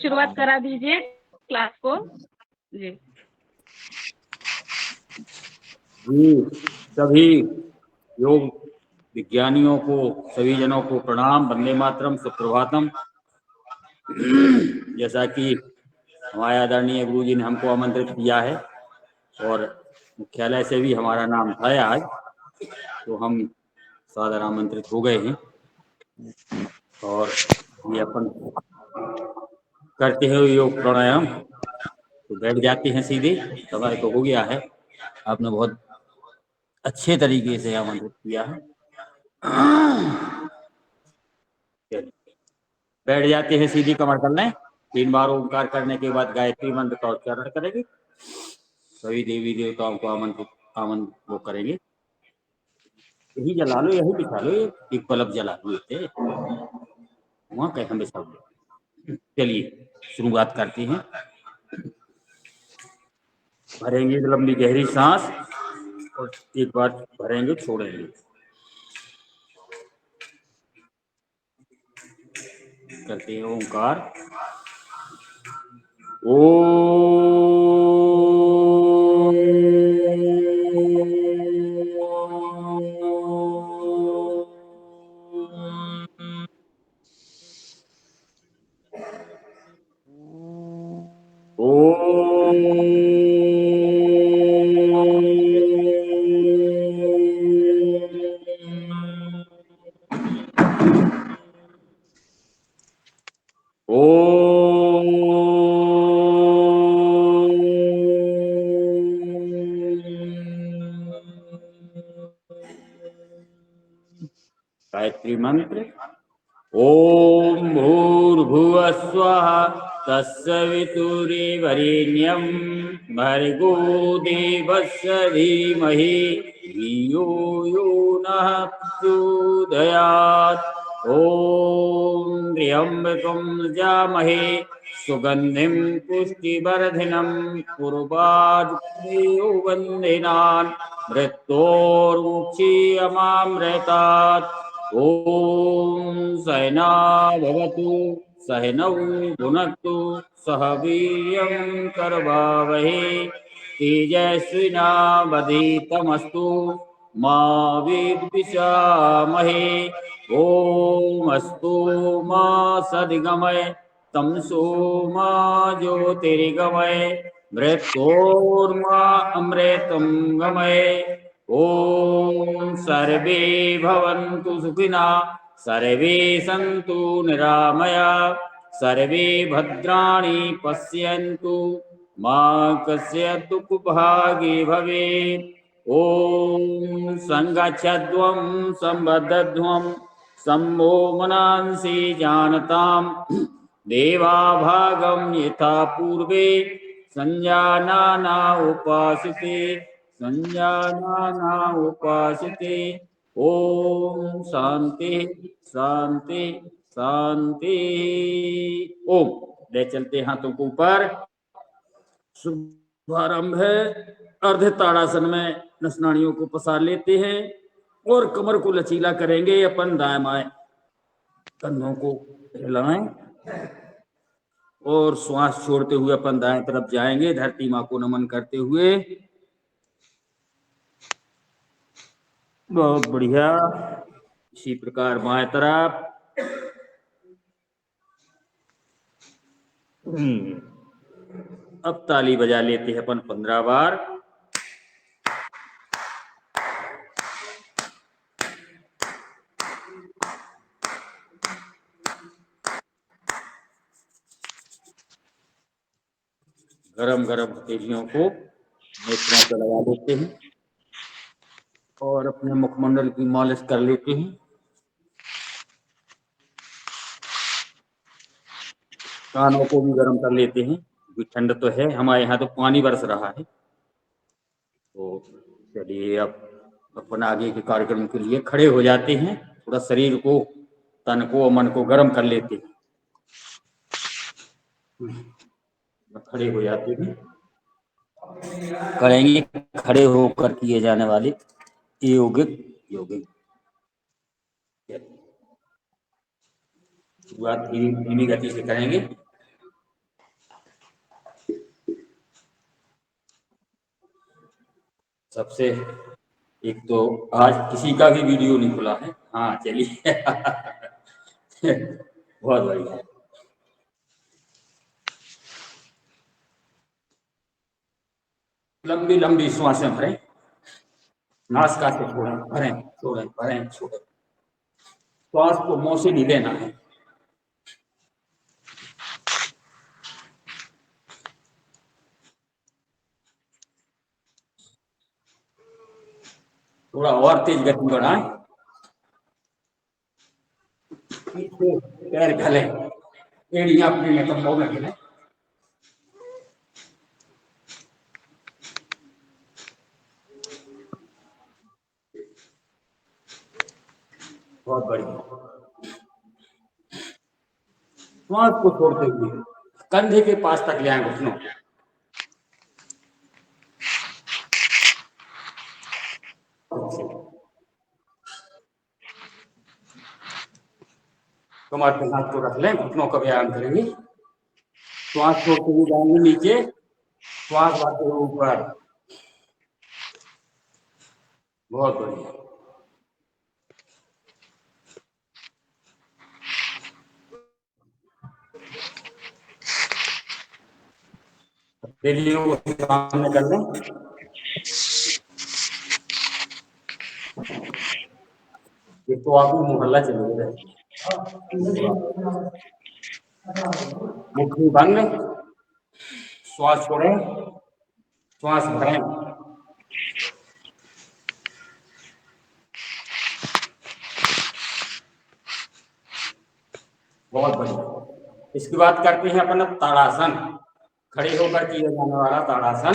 शुरुआत करा दीजिए क्लास को जी। सभी योग विज्ञानियों को, सभी जनों को प्रणाम, वंदे मातरम, सुप्रभातम। जैसा कि हमारे आदरणीय गुरु जी ने हमको आमंत्रित किया है और मुख्यालय से भी हमारा नाम था आज, तो हम सादर आमंत्रित हो गए हैं और ये अपन करते हैं योग प्राणायाम। तो बैठ जाते हैं सीधे, समय तो हो गया है, आपने बहुत अच्छे तरीके से आमंत्रित किया है। बैठ जाते हैं, सीधी कमर कर लें। 3 बार ओंकार करने के बाद गायत्री मंत्र का उच्चारण करेंगे। सभी देवी देवताओं को आमंत्रित वो करेंगे। यही जला लो, यही बिछा लो, एक बल्ब जला लो, वहां कहीं हमें सब। चलिए शुरुआत करते हैं। भरेंगे लंबी गहरी सांस और एक बार भरेंगे, छोड़ेंगे। करते हैं ओंकार। गायत्री मंत्र। ओम भूर्भुवः स्वः तत्सवितुर्वरेण्यं भर्गो देवस्य धीमहि धियो यो नः प्रचोदयात्। ओम त्र्यंबकं यजामहे सुगंधिं पुष्टिवर्धनं उर्वारुकमिव बन्धनान् मृत्योर्मुक्षीयमामृतात्। ओम सहना भवतु सहनौ भुनक्तु सह वीर्यं करवावहे तेजस्विनावधीतमस्तु मा विद्विषामहे। ओम अस्तु मा सद्गमय तमसो मा ज्योतिर्गमय मृत्योर्मा अमृतं गमय। ओम सर्वे भवन्तु सुखिना सर्वे सन्तु निरामया सर्वे भद्राणि पश्यन्तु मा कस्यचित् दुःखभागी भवेत्। ओम संगच्छध्वं संबद्धध्वं सम्भो मनांसि जानताम् देवाभागं यथा पूर्वे संजानाना उपासते संजानाना उपासते। ओम शांति शांति शांति। ओम। ले चलते हाथों को ऊपर। शुभारंभ है। अर्ध ताड़ासन में नसनाड़ियों को पसार लेते हैं और कमर को लचीला करेंगे। अपन दाएं बाएं कंधों को हिलाएं और श्वास छोड़ते हुए अपन दाएं तरफ जाएंगे, धरती माँ को नमन करते हुए। बहुत बढ़िया। इसी प्रकार बाएं तरफ। अब ताली बजा लेते हैं अपन 15 बार। गरम गरम हथेलियों को नेत्रों पर लगा लेते हैं और अपने मुखमंडल की मालिश कर लेते हैं। कानों को भी गर्म कर लेते हैं क्योंकि ठंड तो है, हमारे यहाँ तो पानी बरस रहा है। तो चलिए अब अपन आगे के कार्यक्रम के लिए खड़े हो जाते हैं। थोड़ा शरीर को, तन को, मन को गर्म कर लेते हैं। खड़े हो जाते हैं। करेंगे खड़े होकर किए जाने वाले यौगिक शुरुआत धीमी गति से करेंगे। सबसे एक तो आज किसी का भी वीडियो नहीं खुला है। हाँ चलिए बहुत बढ़िया। लंबी लंबी श्वासें भरें, नासिका से छोड़ें, भरें छोड़ें, भरें छोड़ें। श्वास को मुंह से नहीं लेना है। थोड़ा और तेज गति बढ़ाएं। पैर घले, एड़ियां अपनी नितंबों में गिने। बहुत बढ़िया। श्वास को छोड़ते हुए कंधे के पास तक ले आए घुटनों। कमर पे हाथ को रख लें, घुटनों का व्यायाम करेंगे। श्वास छोड़ते हुए जाएंगे नीचे, श्वास आते हुए ऊपर। बहुत बढ़िया। तेलियों को सामने कर लें। ये तो आप मोहल्ला चले गए। मुट्ठी बंद, श्वास छोड़ें, श्वास भरें। बहुत बढ़िया। इसकी बात करते हैं अपन अब ताड़ासन, खड़े होकर किया जाने वाला ताड़ासन।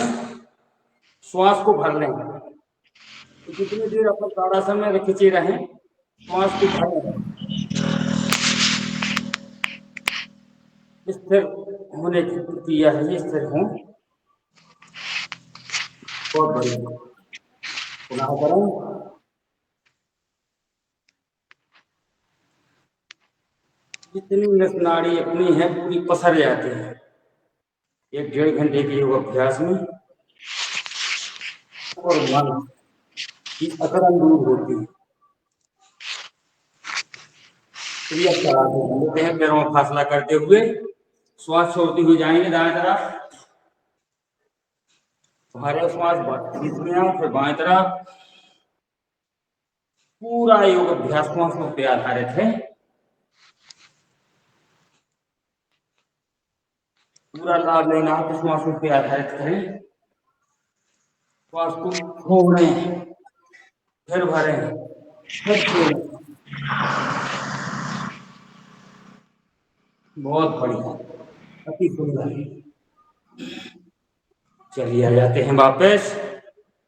श्वास को भर लें। तो जितनी देर अपन ताड़ासन में खिंचे रहें, श्वास को भर लें। स्थिर होने की प्रक्रिया है ये, स्थिर हों। बहुत बढ़िया। पुनः करें। जितनी नस नाड़ी अपनी है पूरी पसर जाती है 1-1.5 घंटे के योग अभ्यास में, और मन की अकड़न दूर होती है। लेते हैं पैरों में फासला करते हुए, श्वास छोड़ते हुए जाएंगे दाएं तरफ। हमारे श्वास बीच में आओ, फिर बाएं तरफ। पूरा योग अभ्यास श्वासों पे आधारित है। पूरा लाभ लेना है तो श्वासों पे आधारित करें। श्वास को छोड़ें, फिर भरें, फिर छोड़ें। बहुत बढ़िया, अति सुंदर। चलिए आ जाते हैं वापस,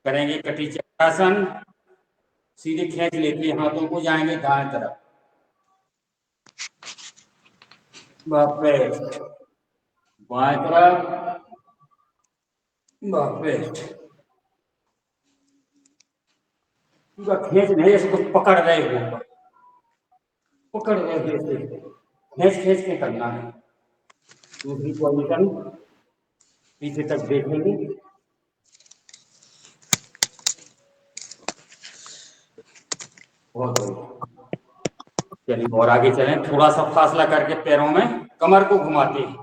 करेंगे कटी चक्रासन। सीधे खींच लेके हाथों को जाएंगे दाएं तरफ, वापस बाएं तरफ, वापस। पूरा खींच नहीं, ऐसे कुछ पकड़ रहे हो, पकड़ रहे जैसे खींच खींच के करना है। दूसरी पोजीशन, पीछे तक देखेंगे। बहुत बढ़िया। चलिए और आगे चलें, थोड़ा सा फासला करके पैरों में कमर को घुमाते हैं।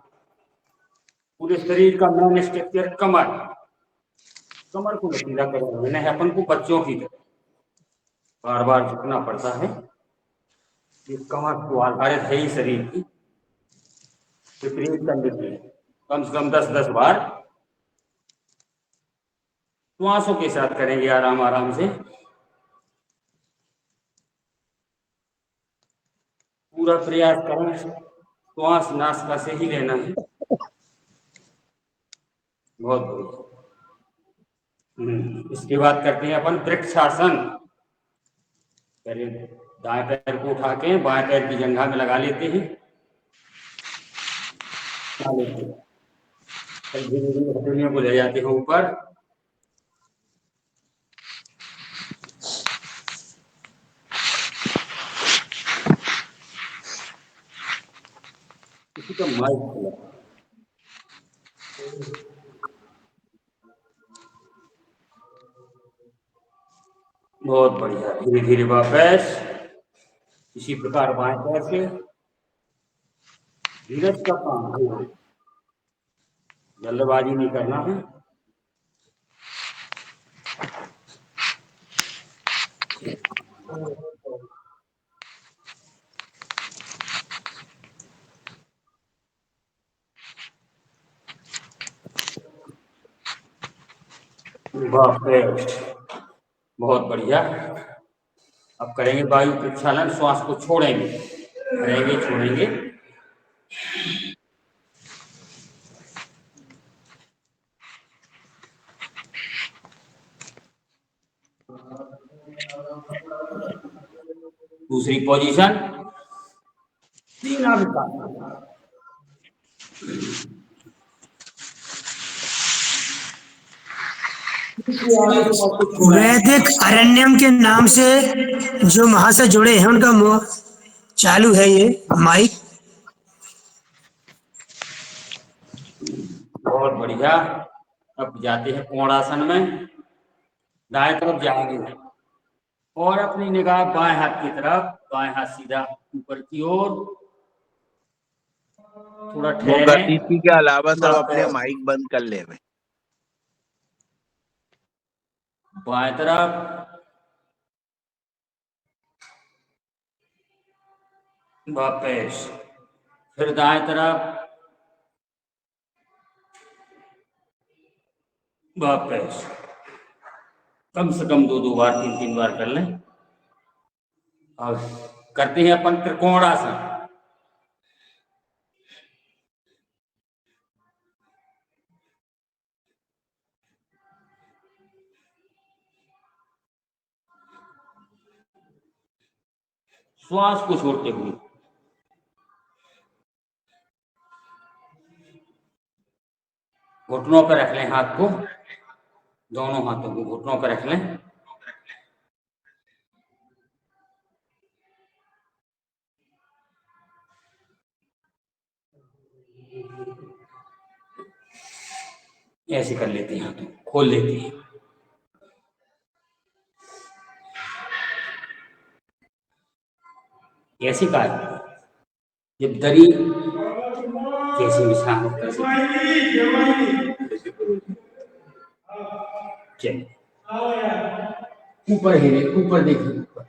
पूरे शरीर का मेन स्ट्रक्चर कमर, कमर को लचीला करना है अपन को बच्चों की तरह। बार बार झुकना पड़ता है। ये कमर को आधारित है ही शरीर की। विपरीत करने के लिए कम से कम 10-10 बार श्वासों के साथ करेंगे, आराम आराम से। पूरा प्रयास करें श्वास नासिका से ही लेना है। बहुत बढ़िया। इसके बाद करते हैं अपन वृक्षासन। पहले दाएं पैर को उठा के बाएं पैर की जंघा में लगा लेते हैं। धीरे धीरे हथेलियों को ले जाते हैं ऊपर। किसी का माइक खुला। बहुत बढ़िया, धीरे धीरे वापस इसी प्रकार बाएं पैर से धीरज का काम है, जल्दबाजी नहीं करना है। वापस, बहुत बढ़िया। अब करेंगे वायु प्रक्षालन, श्वास को छोड़ेंगे, भरेंगे छोड़ेंगे। दूसरी पोजीशन, सीना विकास। वैदिक अरण्यम के नाम से जो महाशय जुड़े हैं उनका चालू है ये माइक। बहुत बढ़िया। अब जाते हैं कोणासन में, दाएं तरफ जाएंगे और अपनी निगाह बाएं हाथ की तरफ, बाएं हाथ सीधा ऊपर की ओर, थोड़ा ठहरे। गतिशी के अलावा सब अपने माइक बंद कर ले। बाएं तरफ, वापस, फिर दाएं तरफ, वापस। कम से कम 2-2 बार, 3-3 बार कर लें। और करते हैं अपन त्रिकोणासन। श्वास को छोड़ते हुए घुटनों पर रख लें, हाथ को, दोनों हाथों को घुटनों पर रख लें। ऐसे कर लेते हैं, हाथों खोल लेते हैं। कैसे का जब दरी कैसे बिछा हो, कैसे चलिए ऊपर हिले, ऊपर देखिए, ऊपर।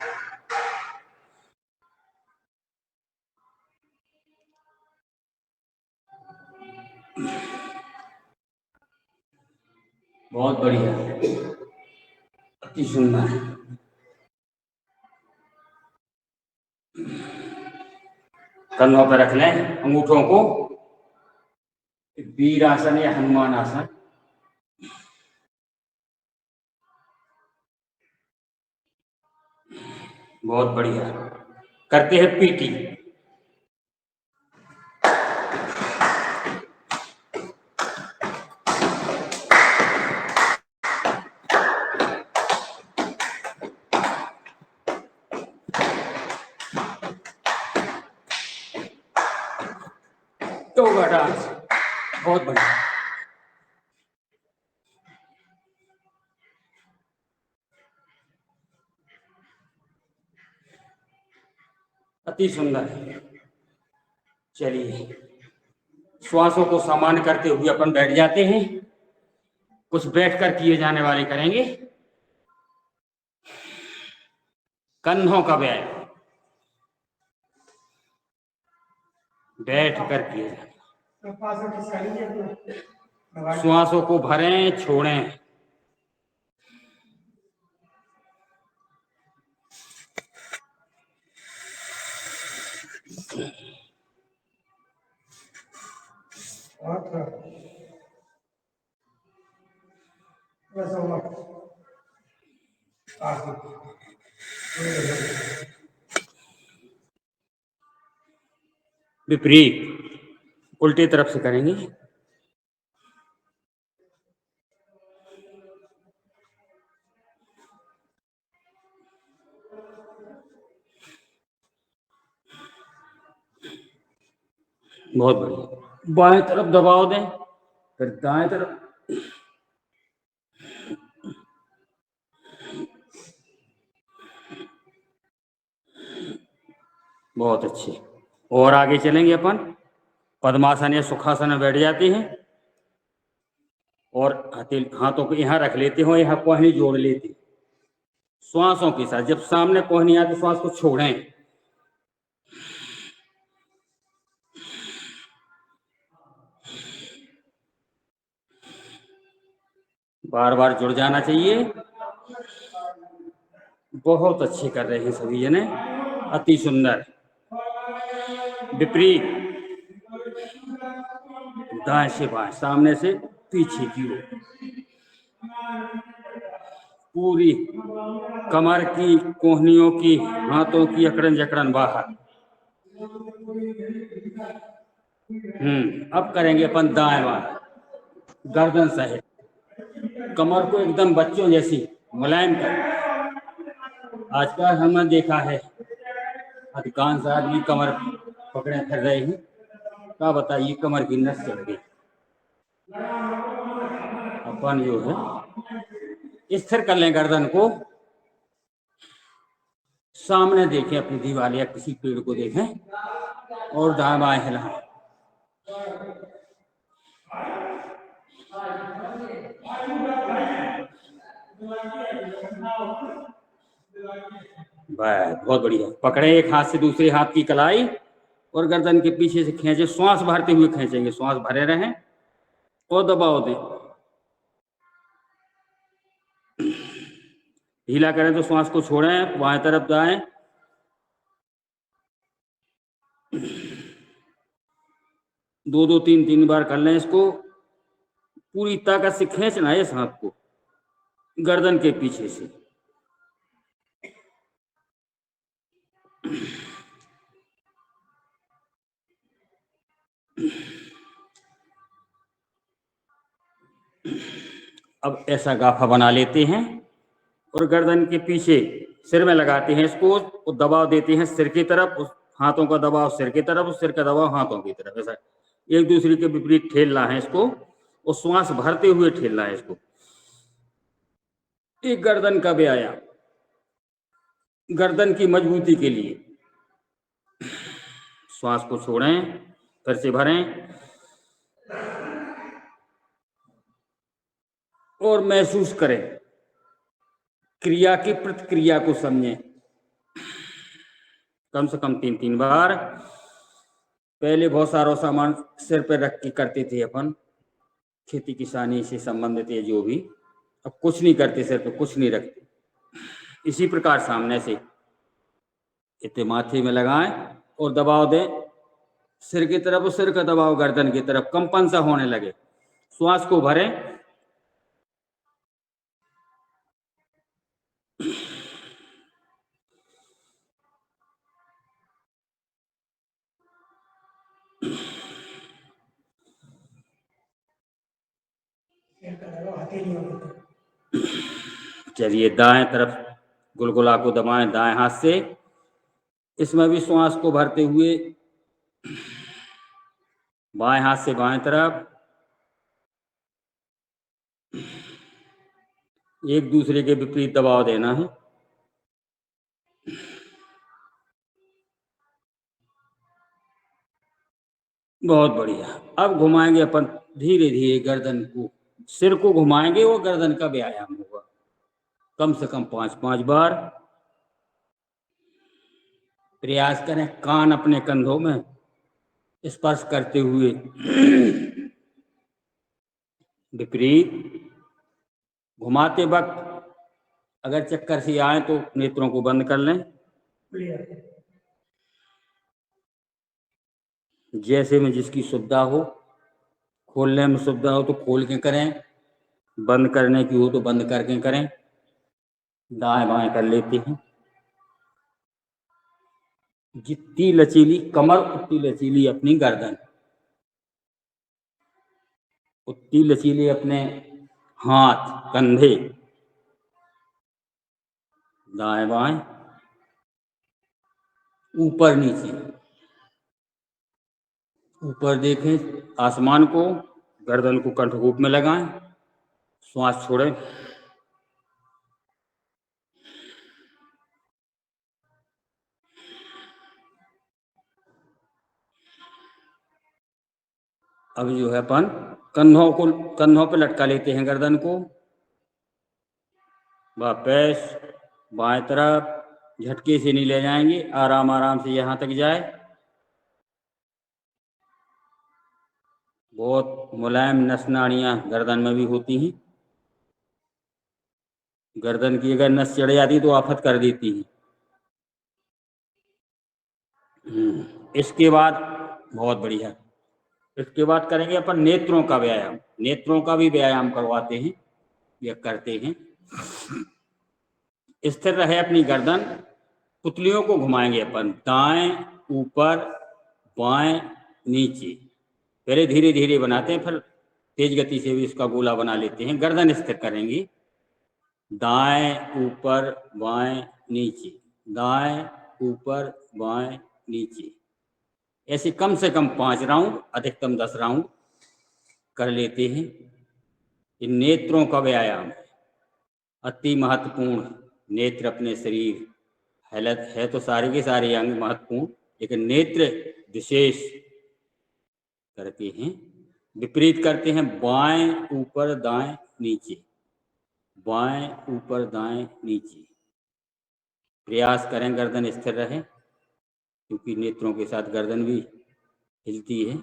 बहुत बढ़िया, अति सुंदर है। कंधों पर रख लें अंगूठों को, वीर आसन या हनुमान आसन। बहुत बढ़िया। करते हैं पीटी। टोगा डांस, बहुत बढ़िया। अति सुंदर। चलिए श्वासों को समान करते हुए अपन बैठ जाते हैं। कुछ बैठकर किए जाने वाले करेंगे। कंधों का व्यायाम, बैठ कर किए जाने। श्वासों को भरें छोड़ें। विपरीत, उल्टी तरफ से करेंगे। बहुत बढ़िया। बाएं तरफ दबाव दें, फिर दाएं तरफ, बहुत अच्छे। और आगे चलेंगे अपन। पद्मासन या सुखासन में बैठ जाते हैं और हाथों को यहाँ रख लेते हो, यहाँ कोहनी जोड़ लेते हैं श्वासों के साथ। जब सामने कोहनी आती श्वास को छोड़ें। बार बार जुड़ जाना चाहिए। बहुत अच्छे कर रहे हैं सभी जने, अति सुंदर। विपरीत, दाएं से बाएं, सामने से पीछे की ओर, पूरी कमर की, कोहनियों की, हाथों की अकड़न जकड़न बाहर। अब करेंगे अपन दाएं बाएं, गर्दन सहित, कमर को एकदम बच्चों जैसी मुलायम कर। आजकल हमने देखा है अधिकांश आदमी कमर पकड़े फिर रहे हैं, क्या बताइए कमर की नस चढ़ गई। अपन जो है स्थिर कर लें गर्दन को, सामने देखें अपनी दीवार या किसी पेड़ को देखें और दाएं बाएं हिलाएं। बहुत बढ़िया। पकड़े एक हाथ से दूसरे हाथ की कलाई और गर्दन के पीछे से खींचे, श्वास भरते हुए खींचेंगे, श्वास भरे रहें और दबाव दें। ढीला करें तो श्वास को छोड़ें, बाएं तरफ जाएं। दो दो तीन तीन बार कर लें इसको। पूरी ताकत से खींचना है इस हाथ को गर्दन के पीछे से। अब ऐसा गाफा बना लेते हैं और गर्दन के पीछे सिर में लगाते हैं इसको और दबाव देते हैं सिर की तरफ। उस हाथों का दबाव सिर की तरफ, उस सिर का दबाव हाथों की तरफ। ऐसा एक दूसरे के विपरीत ठेलना है इसको और श्वास भरते हुए ठेलना है इसको। एक गर्दन का व्यायाम, गर्दन की मजबूती के लिए। श्वास को छोड़ें, फिर से भरें और महसूस करें, क्रिया की प्रतिक्रिया को समझें। कम से कम 3-3 बार। पहले बहुत सारा सामान सिर पर रख के करते थे अपन, खेती किसानी से संबंधित है जो भी। अब कुछ नहीं करते, सिर पे कुछ नहीं रखते। इसी प्रकार सामने से इतने माथे में लगाएं और दबाव दें सिर की तरफ, सिर का दबाव गर्दन की तरफ, कंपन सा होने लगे। श्वास को भरें। चलिए दाएं तरफ गुलगुला को दबाएं दाएं हाथ से। इसमें भी श्वास को भरते हुए बाएं हाथ से बाएं तरफ, एक दूसरे के विपरीत दबाव देना है। बहुत बढ़िया। अब घुमाएंगे अपन धीरे धीरे गर्दन को, सिर को घुमाएंगे और गर्दन का व्यायाम होगा। कम से कम 5-5 बार। प्रयास करें कान अपने कंधों में स्पर्श करते हुए। विपरीत घुमाते वक्त अगर चक्कर से आए तो नेत्रों को बंद कर लें। जैसे में जिसकी सुविधा हो, खोलने में सुविधा हो तो खोल के करें, बंद करने की हो तो बंद करके करें। दाएं बाएं कर लेते हैं। जितनी लचीली कमर उतनी लचीली अपनी गर्दन, उतनी लचीली अपने हाथ कंधे। दाएं बाएं, ऊपर नीचे, ऊपर देखें आसमान को, गर्दन को कंठकूप में लगाएं, श्वास छोड़ें। अब जो है अपन कंधों पे लटका लेते हैं गर्दन को, वापस बाएं तरफ झटके से नहीं ले जाएंगे, आराम आराम से यहाँ तक जाए। बहुत मुलायम नस नाड़ियाँ गर्दन में भी होती हैं। गर्दन की अगर नस चढ़ जाती तो आफत कर देती है। इसके बाद बहुत बढ़िया, इसके बाद करेंगे अपन नेत्रों का व्यायाम। नेत्रों का भी व्यायाम करवाते हैं या करते हैं। स्थिर रहे अपनी गर्दन, पुतलियों को घुमाएंगे अपन, दाएं ऊपर बाएं नीचे। पहले धीरे धीरे बनाते हैं, फिर तेज गति से भी इसका गोला बना लेते हैं। गर्दन स्थिर करेंगे, दाएं ऊपर बाएं नीचे, दाएं ऊपर बाएं नीचे। ऐसे कम से कम 5 राउंड, अधिकतम 10 राउंड कर लेते हैं। इन नेत्रों का व्यायाम अति महत्वपूर्ण। नेत्र अपने शरीर है तो सारे के सारे अंग महत्वपूर्ण, लेकिन नेत्र विशेष करते हैं। विपरीत करते हैं, बाएं ऊपर दाएं नीचे, बाएं ऊपर दाएं नीचे। प्रयास करें गर्दन स्थिर रहे, क्योंकि नेत्रों के साथ गर्दन भी हिलती है।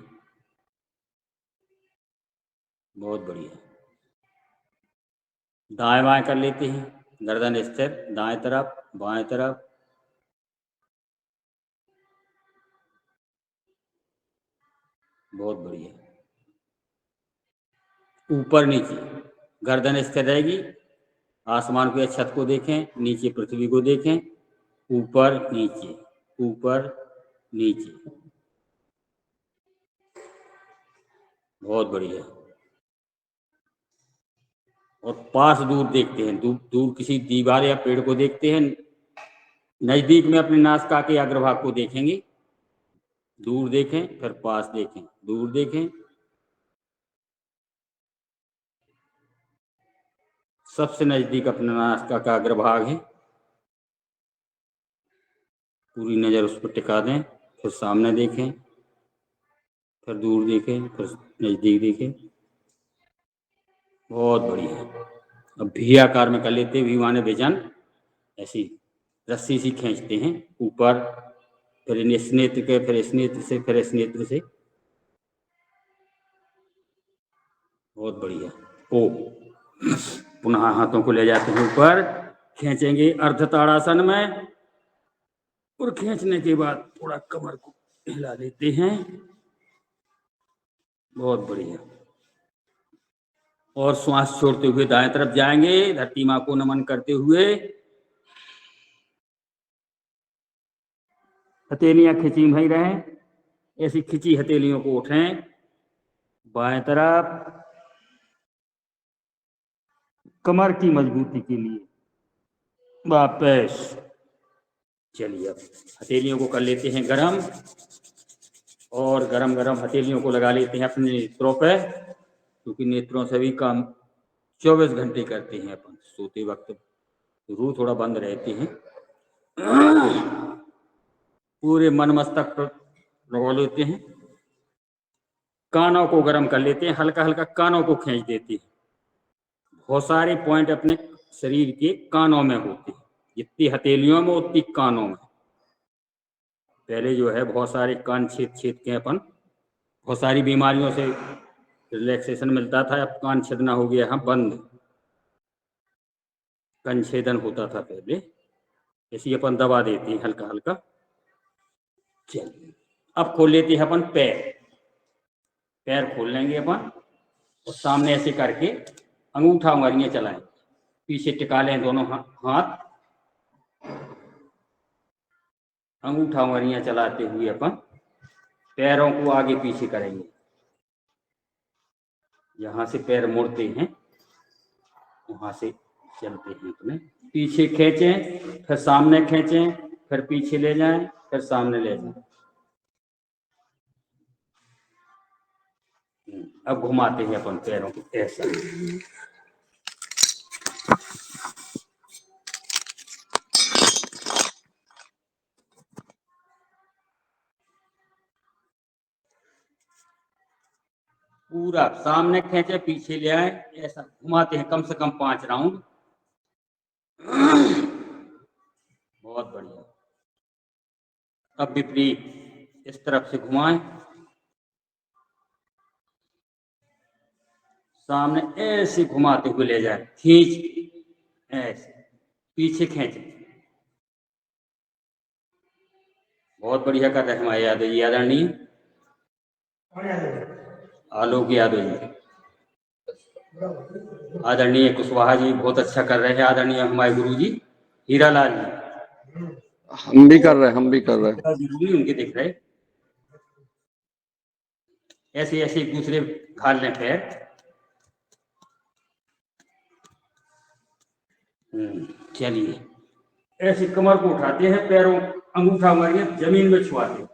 बहुत बढ़िया। दाएं बाएं कर लेते हैं, गर्दन स्थिर, दाएं तरफ बाएं तरफ। बहुत बढ़िया। ऊपर नीचे गर्दन स्थिर रहेगी, आसमान को या छत को देखें, नीचे पृथ्वी को देखें, ऊपर नीचे ऊपर नीचे। बहुत बढ़िया। और पास दूर देखते हैं, दूर किसी दीवार या पेड़ को देखते हैं, नजदीक में अपने नासिका के अग्रभाग को देखेंगे। दूर देखें, फिर पास देखें, दूर देखें। सबसे नजदीक अपना नासिका का अग्रभाग है, पूरी नज़र उस पर टिका दें। फिर सामने देखें, फिर दूर देखें, फिर नज़दीक देखें। बहुत बढ़िया। अब भी आकार में कर लेते हैं, भी माने विजन। ऐसी रस्सी सी खींचते हैं ऊपर, फिर इस नेत्र के, फिर इस नेत्र से, फिर इस नेत्र से। बहुत बढ़िया। ओ पुनः हाथों को ले जाते हैं ऊपर, खींचेंगे अर्ध ताड़ासन में, और खींचने के बाद थोड़ा कमर को हिला देते हैं। बहुत बढ़िया। और श्वास छोड़ते हुए दाएं तरफ जाएंगे, धरती माँ को नमन करते हुए। हथेलियां खिंची भई रहें, ऐसी खिंची हथेलियों को उठें बाएं तरफ, कमर की मजबूती के लिए। वापस चलिए, अब हथेलियों को कर लेते हैं गरम, और गरम गरम हथेलियों को लगा लेते हैं अपने नेत्रों पे, क्योंकि नेत्रों से भी काम 24 घंटे करते हैं अपन। सोते वक्त रूह थोड़ा बंद रहते हैं। पूरे मन मस्तक पर लगा लेते हैं। कानों को गर्म कर लेते हैं, हल्का हल्का कानों को खींच देते हैं। बहुत सारे पॉइंट अपने शरीर के कानों में होते हैं, जितनी हथेलियों में उतनी कानों में। पहले जो है बहुत सारे कान छेद छेद के अपन, बहुत सारी बीमारियों से रिलैक्सेशन मिलता था। अब कान छेदना हो गया है बंद, कान छेदन होता था पहले। ऐसी अपन दबा देते हैं हल्का हल्का। चलिए, अब खोल लेते हैं अपन पैर। पैर खोल लेंगे अपन, और सामने ऐसे करके अंगूठा उंगलियां चलाएं, पीछे टिका लें दोनों हाथ। अंगूठा उंगलियां चलाते हुए अपन पैरों को आगे पीछे करेंगे। यहाँ से पैर मुड़ते हैं, वहां से चलते हैं अपने। पीछे खींचें, फिर सामने खींचें, फिर पीछे ले जाएं, फिर सामने ले जाएं। अब घुमाते हैं अपन पैरों को ऐसा। पूरा सामने खींचे, पीछे ले आए, ऐसा घुमाते हैं कम से कम 5 राउंड। बहुत बढ़िया। अब विपरीत इस तरफ से घुमाएं, सामने ऐसे घुमाते हुए ले जाए, खींच, ऐसे पीछे खींचे। बहुत बढ़िया कर रहे हैं हमारे यादव जी, आदरणीय आलोक यादव जी, आदरणीय कुशवाहा जी बहुत अच्छा कर रहे हैं, आदरणीय हमारे गुरु जी हीरालाल जी, हम भी कर रहे हैं, हम भी कर रहे हैं। जरूरी उनके दिख रहे। ऐसे ऐसे एक दूसरे घाल लें पैर। चलिए, ऐसे कमर को उठाते हैं, पैरों अंगूठा मारिए, जमीन में छुआते,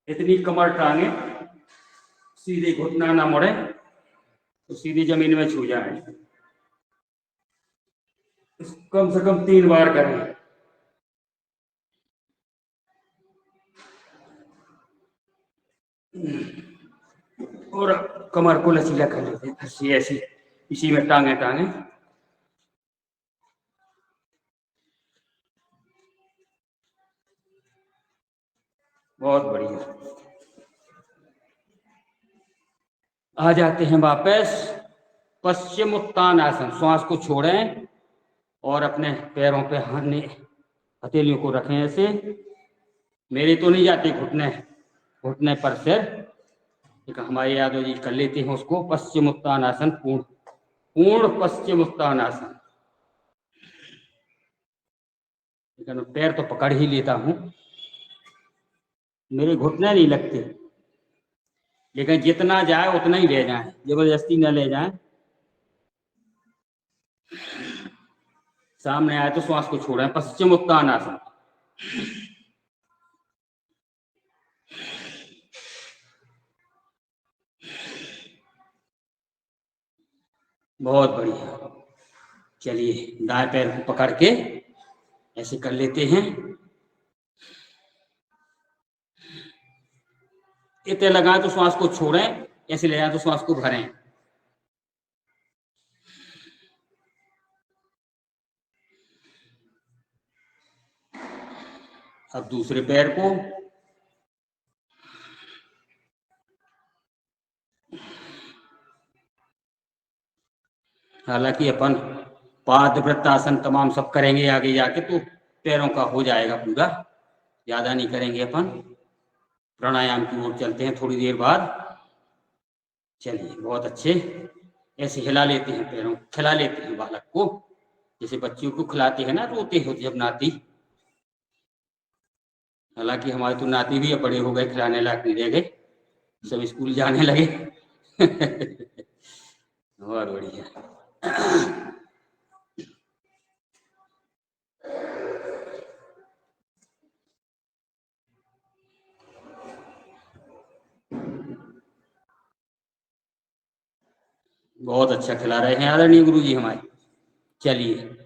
इतनी कमर टांगे, सीधे घुटना ना मुड़े, तो सीधी जमीन में छू जाए। कम से कम 3 बार करें। और कमर को लचीला कर लेते हैं, ऐसी ऐसी, इसी में टांगे टांगे। बहुत बढ़िया। आ जाते हैं वापस पश्चिम उत्तान आसन। श्वास को छोड़ें और अपने पैरों पे हथेलियों को रखें ऐसे। मेरे तो नहीं जाते घुटने, घुटने पर सिर। एक हमारे यादव जी कर लेते हैं उसको, पश्चिम उत्तान आसन, पूर्ण पश्चिम उत्तान आसन। लेकिन पैर तो पकड़ ही लेता हूं, मेरे घुटने नहीं लगते, लेकिन जितना जाए उतना ही ले जाए, जबरदस्ती न ले जाए। सामने आए तो श्वास को छोड़ें, पश्चिम उत्तान आसन। बहुत बढ़िया। चलिए, दाएं पैर को पकड़ के ऐसे कर लेते हैं। इतने लगाएं तो श्वास को छोड़ें, ऐसे ले जाए तो श्वास को भरें। अब दूसरे पैर को हालांकि अपन पादवृत्तासन तमाम सब करेंगे आगे जाके, तो पैरों का हो जाएगा पूरा, ज्यादा नहीं करेंगे अपन। प्राणायाम की ओर चलते हैं थोड़ी देर बाद। चलिए, बहुत अच्छे। ऐसे हिला लेते हैं पैरों, खिला लेते हैं बालक को, जैसे बच्चों को खिलाते हैं ना, रोते होते जब नाती। हालांकि हमारे तो नाती भी अब बड़े हो गए, खिलाने लायक नहीं रह गए, सब स्कूल जाने लगे। बहुत बढ़िया। बहुत अच्छा खिला रहे हैं आदरणीय गुरु जी हमारे। चलिए,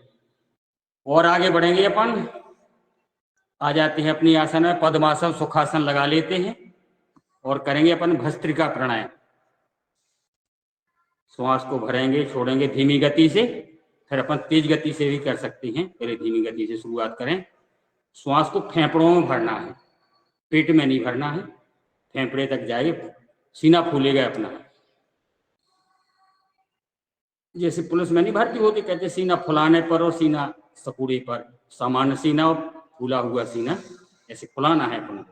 और आगे बढ़ेंगे अपन। आ जाते हैं अपनी आसन में, पद्मासन सुखासन लगा लेते हैं और करेंगे अपन भस्त्रिका प्राणायाम। श्वास को भरेंगे, छोड़ेंगे धीमी गति से, फिर अपन तेज गति से भी कर सकते हैं। पहले धीमी गति से शुरुआत करें। श्वास को फेफड़ों में भरना है, पेट में नहीं भरना है, फेफड़े तक जाएगी, सीना फूलेगा अपना। जैसे पुलिस में नहीं भर्ती होती, कहते सीना फुलाने पर और सीना सपूरे पर, सामान्य सीना और फूला हुआ सीना, ऐसे फुलाना है अपना।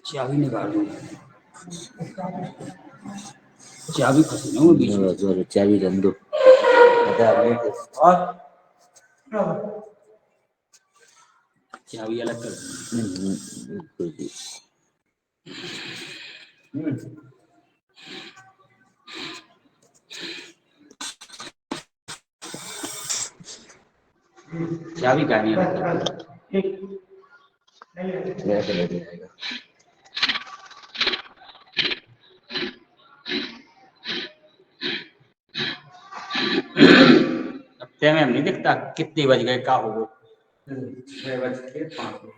चाबी निकाल लो, चाबी फंसी ना वो बीच में। चाबी रख दो। चाबी अलग कर। चाबी का नहीं रखा। टाइम नहीं दिखता कितने बज गए, का हो गए 6:05।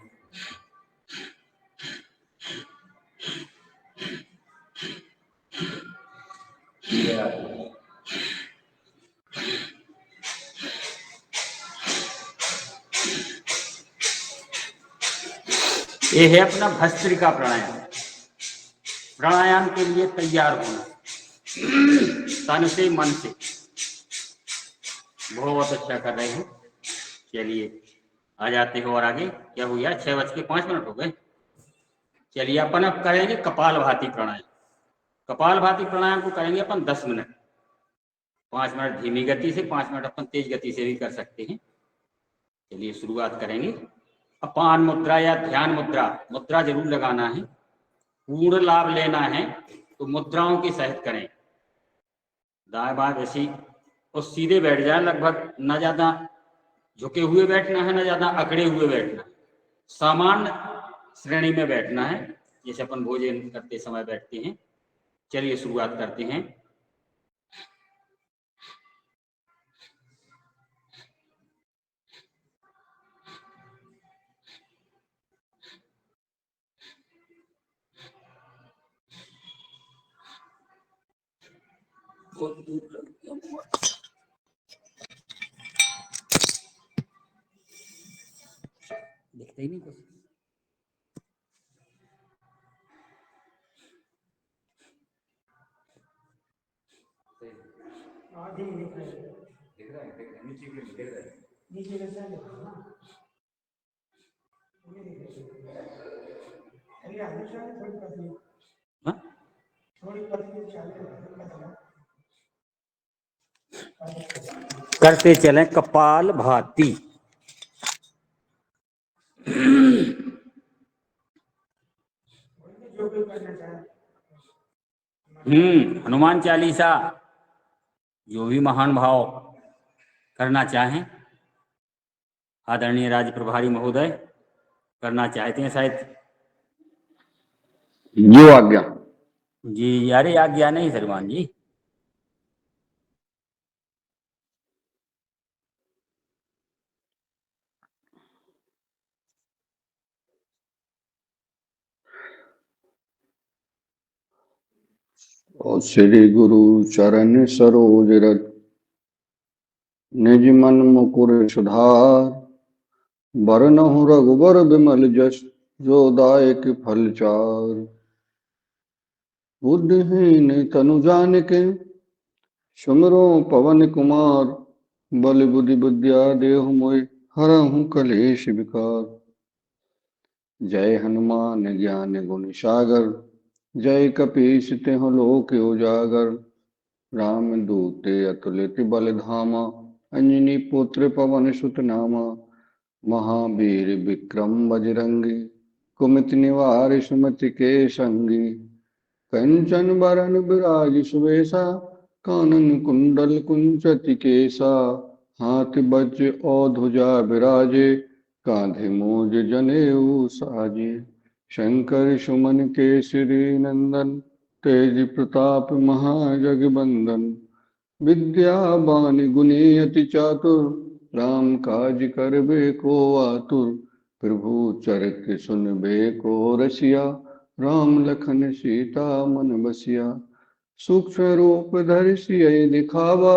ये है अपना भस्त्रिका प्राणायाम। प्राणायाम के लिए तैयार होना तन से मन से। बहुत अच्छा कर रहे हैं। चलिए आ जाते हो और आगे क्या हो गया, 6:05 हो गए। चलिए अपन अब करेंगे कपालभाति प्राणायाम। कपालभाति प्राणायाम को करेंगे अपन 10 मिनट, 5 मिनट धीमी गति से, 5 मिनट अपन तेज गति से भी कर सकते हैं। चलिए शुरुआत करेंगे। अपान मुद्रा या ध्यान मुद्रा, मुद्रा जरूर लगाना है। पूर्ण लाभ लेना है तो मुद्राओं के सहित करें। दाएं बाएं ऐसी और सीधे बैठ जाए, लगभग न ज्यादा झुके हुए बैठना है, न ज्यादा अकड़े हुए बैठना है। सामान्य श्रेणी में बैठना है, जैसे अपन भोजन करते समय बैठते हैं। चलिए शुरुआत करते हैं। दिखता ही नहीं कुछ। दिख रहा है नीचे भी दिख रहा है। नीचे कैसा है ना, अरे हमेशा थोड़ी पतली, हां थोड़ी पतली चले। करते चलें कपाल भाती। हनुमान चालीसा जो भी महान भाव करना चाहें, आदरणीय राज्य प्रभारी महोदय करना चाहते हैं शायद। जो आज्ञा। जी अरे आज्ञा नहीं श्रीमान जी। और श्री गुरु चरण सरोज रज निज मन मुकुर सुधार, बरनहु रघुबर विमल जस जो दायक फल चार। बुद्धिहीन तनु जानिके सुमिरो पवन कुमार, बल बुद्धि विद्या देहु मोहि हरहु कलेश विकार। जय हनुमान ज्ञान गुण सागर, जय कपीस तिहुँ लोक उजागर। राम दूते अतुलित बल धामा, अंजनी पुत्र पवन सुत नामा। महावीर विक्रम बजरंगी, कुमति निवार सुमति के संगी। कंचन बरन विराज सुवेशा, कानन कुंडल कुंचति केसा। हाथ वज्र और ध्वजा विराजे, कांधे मूज जनेऊ साजे। शंकर सुमन केसरी नंदन, तेज प्रताप महाजगबंदन। विद्यावान गुणी अति चातुर, राम काज करबे को आतुर। प्रभु चरित्र सुनबे को रसिया, राम लखन सीता मन बसिया। सूक्ष्म रूप धरि सियहि दिखावा,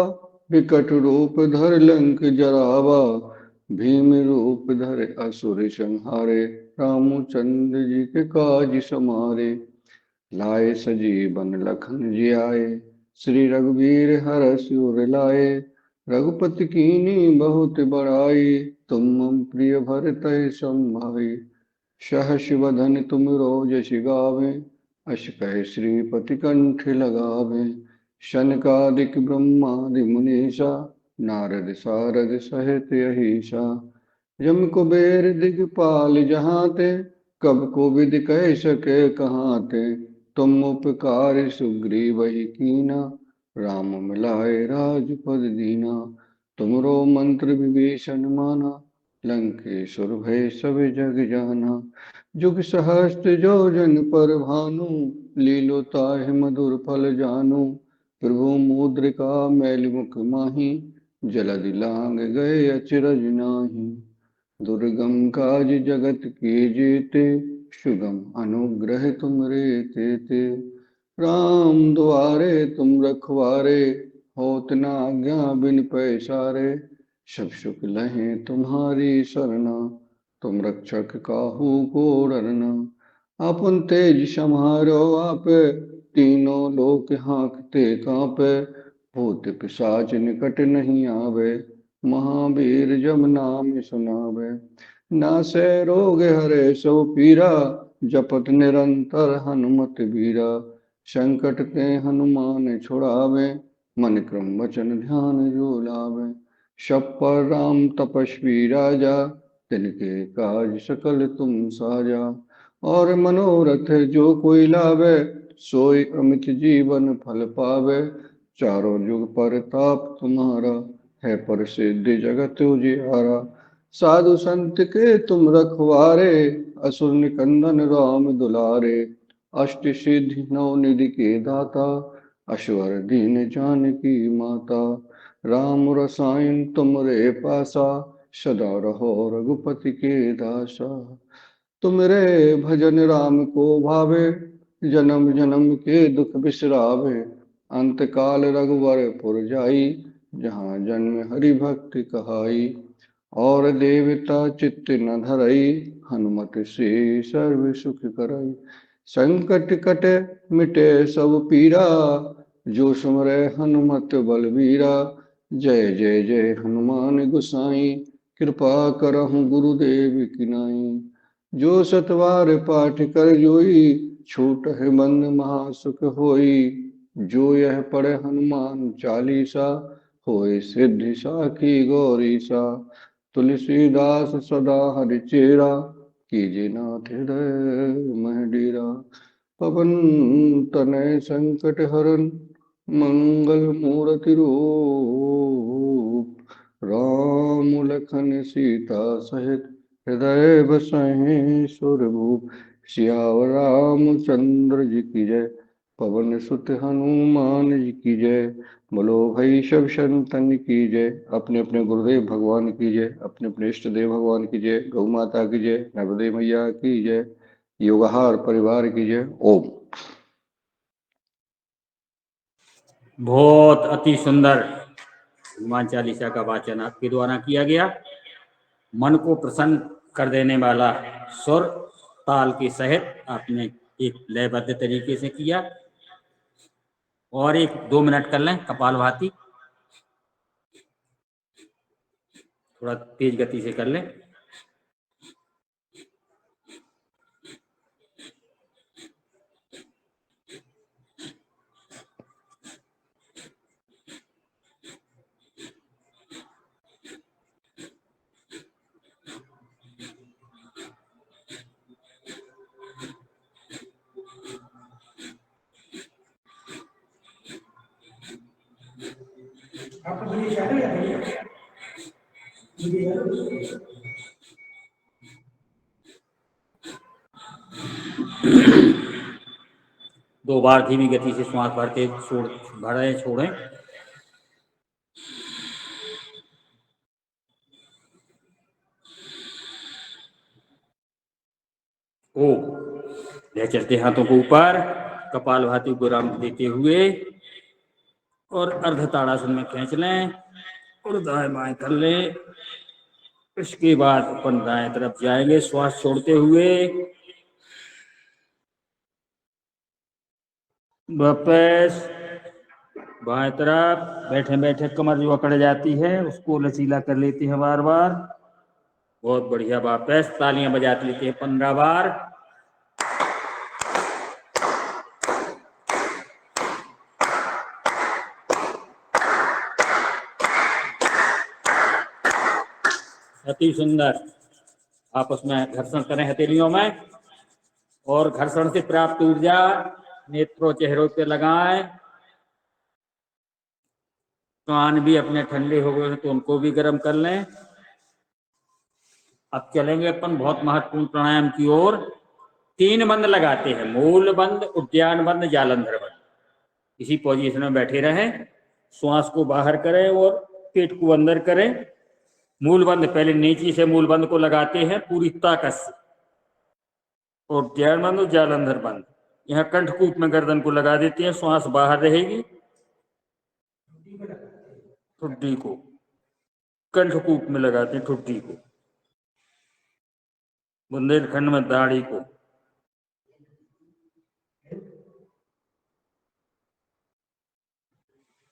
विकट रूप धर लंक जरावा। भीम रूप धर असुर संहारे, रामचंद्र जी के काज समारे। लाए सजीवन लखन जियाए, श्री रघुवीर हरषि उर लाए। रघुपति कीन्ही बहुत बड़ाई, तुम मम प्रिय भरतहि संभाई। सहस वदन तुम रोजस गावे, अस कहि श्रीपति कंठ लगावे। शनकादिक ब्रह्मादि मुनीसा, नारद सारद सहित अहिसा। जम कुबेर दिगपाल जहाते, कब को विदि कह सके कहाते। तुम उपकार सुग्रीवहि कीना, राम मिलाए राजपद दीना। तुमरो मंत्र विभीषण माना, लंकेश्वर भय सब जग जाना। जुग सहस्त्र जो जन पर भानु, लीलो ताहि मधुर फल जानु। प्रभु मुद्रिका मैल मुख माही, जलधि लांग गए अचरज नाही। दुर्गम काज जगत के जेते, सुगम अनुग्रह तुम रे तेते। राम द्वारे तुम रखवारे, होत न आज्ञा बिन पैसारे। सब सुख लहे तुम्हारी सरना, तुम रक्षक काहू को डरना। अपन तेज समारो आपे, तीनों लोक हाँकते कांपे। भूत पिशाच निकट नहीं आवे, महावीर जब नाम सुनावे। नासै रोग हरे सो पीरा, जपत निरंतर हनुमत बीरा। संकट ते हनुमान छुड़ावे, मन क्रम वचन ध्यान जो लावे। सब पर राम तपस्वी राजा, तिनके काज सकल तुम साजा। और मनोरथ जो कोई लावे, सोई अमित जीवन फल पावे। चारों जुग परताप तुम्हारा, है प्रसिद्ध जगत उजियारा। साधु संत के तुम रखवारे, असुर निकंदन राम दुलारे। अष्ट सिद्धि नौ निधि के दाता, अश्वर दीन जानकी माता। राम रसायन तुमरे पासा, सदा रहो रघुपति के दासा। तुमरे भजन राम को भावे, जन्म जन्म के दुख बिसरावे। अंत काल रघुवर पुर जाई, जहाँ जन्म हरि भक्ति कहाई। और देवता चित्त न धरई, हनुमत से सर्व सुख करई। संकट कटे मिटे सब पीरा, जो सुमरे हनुमत बलबीरा। जय जय जय हनुमान गोसाई, कृपा करहु गुरुदेव की नाई। जो सतवार पाठ कर जोई, छूट है बंद महासुख होई। जो यह पढ़े हनुमान चालीसा, होय सिद्धि साखी गौरीसा। तुलसीदास सदा हरिचेरा, कीजे नाथ हृदय मह डेरा। पवन तनय संकट हरन, मंगल मूर्ति रूप। राम लखन सीता सहित, हृदय बसहि सुरभूप। सियावर रामचंद्र जी की जय, पवन सुत हनुमान जी की जय। बोलो भाई सब संतन की जय। अपने अपने गुरुदेव भगवान की जय, अपने अपने इष्ट देव भगवान की जय, गौ माता की जय, नर्मदे मैया की जय, योगहार परिवार की जय। ओम। बहुत अति सुंदर हनुमान चालीसा का वाचन आपके द्वारा किया गया। मन को प्रसन्न कर देने वाला सुर ताल के सहित आपने एक लयबद्ध तरीके से किया। और एक 2 मिनट कर लें कपालभाति, थोड़ा तेज गति से कर लें। दो बार धीमी गति से श्वास भरते भरें छोड़ें। ओ ले चलते हाथों को ऊपर, कपालभाति को विराम देते हुए और अर्ध ताड़ासन में खींच लें और दाएं बाएं कर लें। इसके बाद अपन दाएं तरफ जाएंगे श्वास छोड़ते हुए। वापस बाएं तरफ, बैठे बैठे कमर जो अकड़ जाती है उसको लचीला कर लेते हैं बार बार। बहुत बढ़िया, वापस तालियां बजा लेते हैं 15 बार। अति सुंदर। आपस में घर्षण करें हथेलियों में और घर्षण से प्राप्त ऊर्जा नेत्रों चेहरों पे लगाएं। कान भी अपने ठंडे हो गए तो उनको भी गर्म कर लें। अब चलेंगे अपन बहुत महत्वपूर्ण प्राणायाम की ओर। 3 बंद लगाते हैं, मूल बंद, उद्यान बंद, जालंधर बंद। इसी पोजीशन में बैठे रहें, श्वास को बाहर करें और पेट को अंदर करें। मूलबंद पहले नीचे से मूलबंद को लगाते हैं पूरी ताकत से, और ध्यान बंद और जालंधर बंद। यहाँ कंठकूप में गर्दन को लगा देते हैं, श्वास बाहर रहेगी। ठुड्डी को कंठकूप में लगाते हैं, ठुड्डी को, बुंदेलखंड में दाढ़ी को।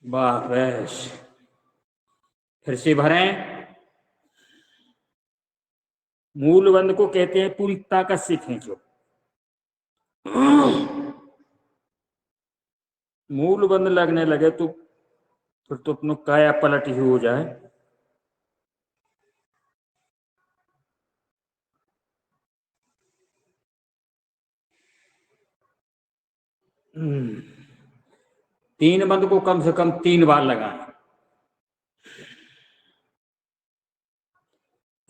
बस फिर से भरें। मूलबंद को कहते हैं पूरी ताकत से खींचो। मूलबंद लगने लगे तो फिर तो अपनो काया पलट ही हो जाए। तीन बंद को कम से कम 3 बार लगाएं।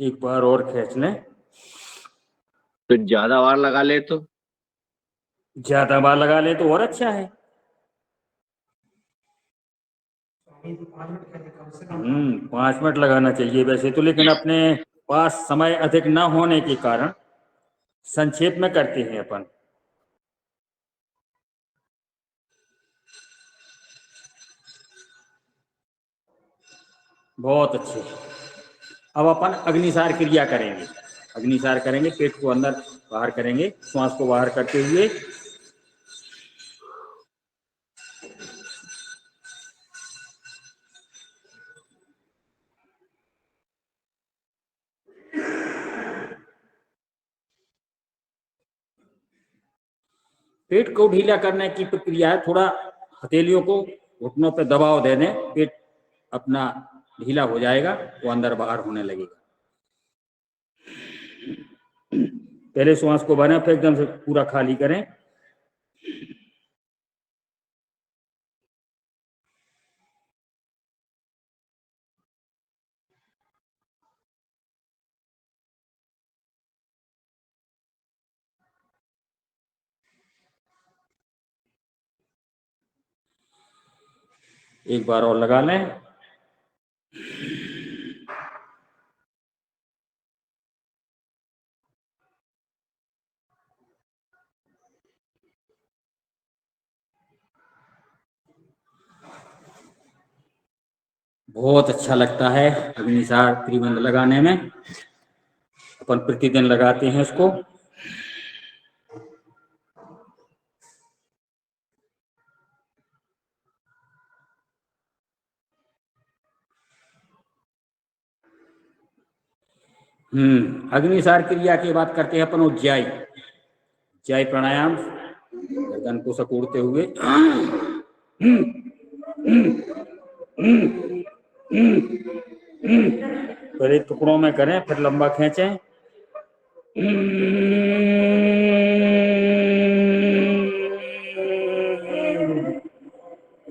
एक बार और खींच लें। तो ज्यादा बार लगा ले तो ज्यादा बार लगा ले तो और अच्छा है। 5 मिनट लगाना चाहिए वैसे तो, लेकिन अपने पास समय अधिक न होने के कारण संक्षेप में करते हैं अपन। बहुत अच्छे। अब अपन अग्निसार क्रिया करेंगे। अग्निसार करेंगे, पेट को अंदर बाहर करेंगे, श्वास को बाहर करते हुए। पेट को ढीला करने की प्रक्रिया है। थोड़ा हथेलियों को घुटनों पे दबाव दे दें, पेट अपना ढीला हो जाएगा, वो अंदर बाहर होने लगेगा। पहले श्वास को भरें, फिर एकदम से पूरा खाली करें। एक बार और लगा लें। बहुत अच्छा लगता है अग्निसार त्रिबंध लगाने में। अपन प्रतिदिन लगाते हैं इसको। अग्निसार क्रिया की बात करते हैं अपन उज्जाई। उज्जाई प्राणायाम, गर्दन को सकोड़ते हुए पहले टुकड़ों में करें, फिर लंबा खींचें।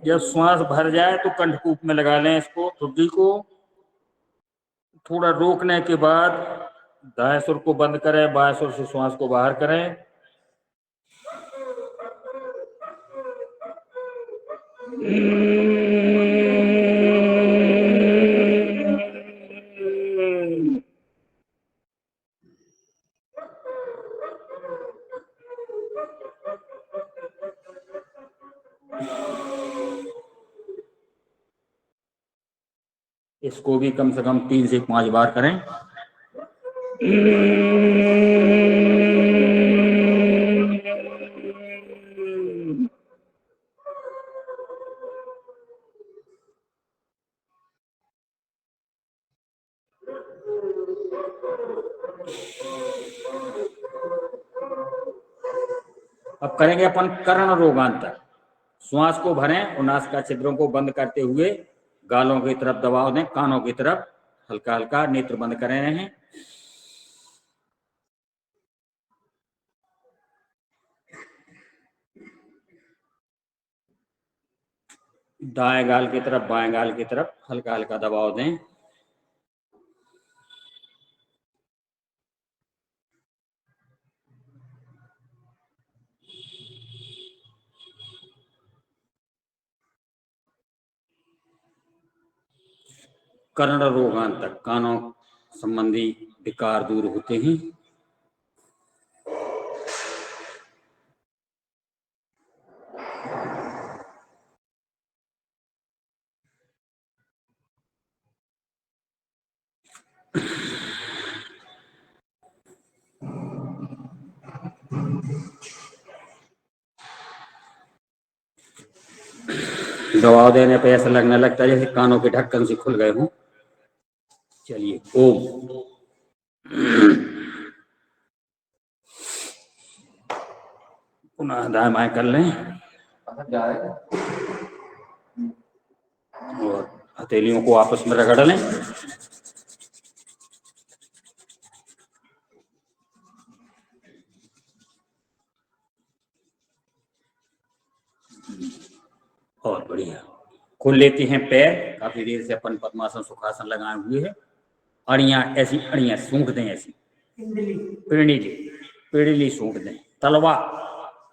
जब श्वास भर जाए तो कंठकूप में लगा लें इसको, ठुड्डी को। थोड़ा रोकने के बाद दाएं सुर को बंद करें, बाएं सुर से श्वास को बाहर करें। इसको भी कम से कम 3 से 5 बार करें। अब करेंगे अपन कर्ण रोगांतर। श्वास को भरें और नासिका छिद्रों को बंद करते हुए गालों की तरफ दबाव दें, कानों की तरफ हल्का हल्का, नेत्र बंद करें रहें। दाएं गाल की तरफ, बाएं गाल की तरफ हल्का हल्का दबाव दें। कर्ण रोगान तक, कानों संबंधी विकार दूर होते हैं। दबाव देने पे ऐसा लगने लगता है जैसे कानों के ढक्कन से खुल गए हों। चलिए ओम। पुनः दाएं बाएं कर लें और हथेलियों को आपस में रगड़ लें। और बढ़िया खोल लेते हैं पैर। काफी देर से अपन पद्मासन सुखासन लगाए हुए हैं। अड़ियां ऐसी अड़ियां सूंघ दें, ऐसी पिड़ली सूंघ दें। तलवा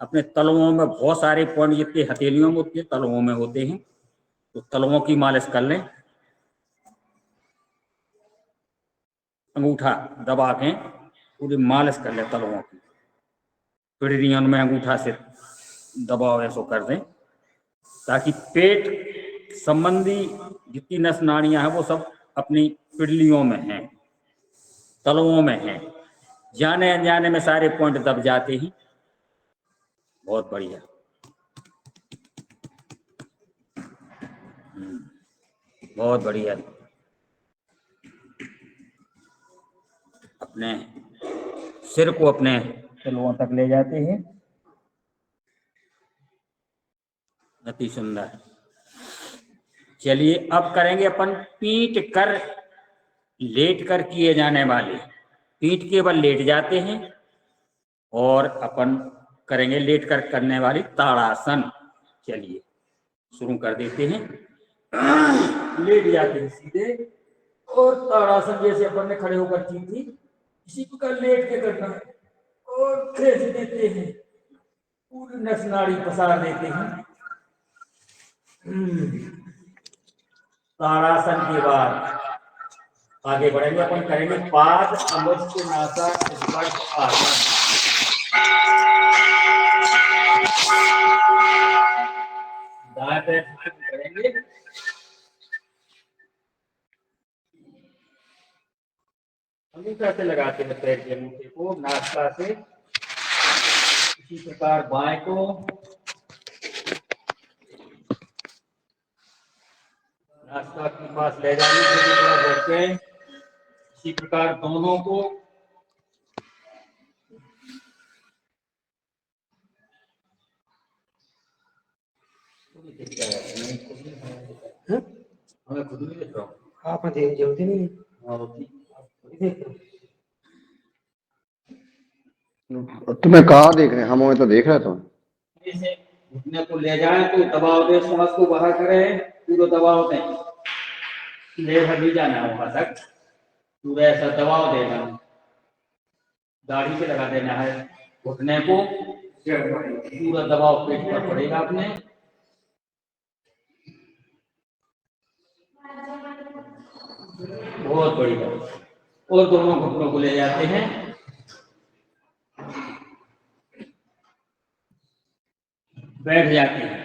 अपने तलवों में बहुत सारे पॉइंट जितने हथेलियों में उतने तलवों में होते हैं, तो तलवों की मालिश कर लें। अंगूठा दबा के पूरी मालिश कर लें तलवों की। पिड़लियों में अंगूठा से दबाव ऐसा कर दें ताकि पेट संबंधी जितनी नस नाड़ियां हैं वो सब अपनी पिड़लियों में हैं, तलवों में हैं। जाने अनजाने में सारे पॉइंट दब जाते हैं। बहुत बढ़िया। बहुत बढ़िया। अपने सिर को अपने तलवों तक ले जाते हैं। अति सुंदर। चलिए अब करेंगे अपन पीठ कर लेट कर किए जाने वाले। पीठ के बल लेट जाते हैं और अपन करेंगे लेट कर करने वाली ताड़ासन। चलिए शुरू कर देते हैं। लेट जाते हैं सीधे और ताड़ासन जैसे अपन ने खड़े होकर की थी इसी प्रकार लेट के करना और खींच देते हैं, पूरी नस नाड़ी पसार देते हैं। ताड़ासन के बाद आगे बढ़ेंगे। अपन करेंगे पाद अमुष्ट नासा स्पर्श आसन। दाएं पैर करेंगे। अंगूठा से लगाते हैं पैर के अंगूठे को नासिका से। इसी प्रकार बाएं को नासिका के पास ले जाएंगे। इसी प्रकार दोनों को हमें खुद भी देख रहा हूँ। आप जरूरत ही नहीं। तुम्हें कहाँ देख रहे हैं? हम हमें तो देख रहे तुम। घुटने को ले जाए तो दबाव दे, सांस को बाहर करें, पूरा दबाव दें। लेकर नहीं जाना है वहां तक, पूरा ऐसा दबाव देना। दाढ़ी से लगा देना है घुटने को, पूरा दबाव पेट पर पड़ेगा अपने। बहुत बढ़िया। और दोनों घुटनों को ले जाते हैं। बैठ जाते हैं।